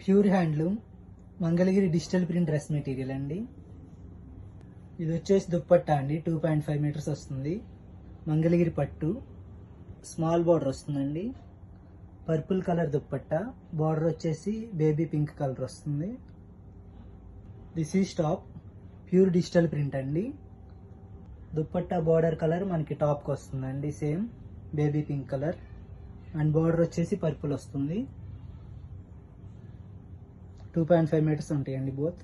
Pure handloom Mangalagiri digital print dress material అండి. ఇది వచ్చేసి దుప్పట్టా అండి, 2.5 మీటర్స్ వస్తుంది. మంగళగిరి పట్టు, స్మాల్ బార్డర్ వస్తుందండి. పర్పుల్ కలర్ దుప్పట్టా, బార్డర్ వచ్చేసి బేబీ పింక్ కలర్ వస్తుంది. This is top, pure digital print అండి. దుప్పట్టా బార్డర్ కలర్ మనకి టాప్కి వస్తుందండి, same baby pink colour. And border వచ్చేసి పర్పుల్ వస్తుంది. 2.5 మీటర్స్ ఉంటాయండి బోత్.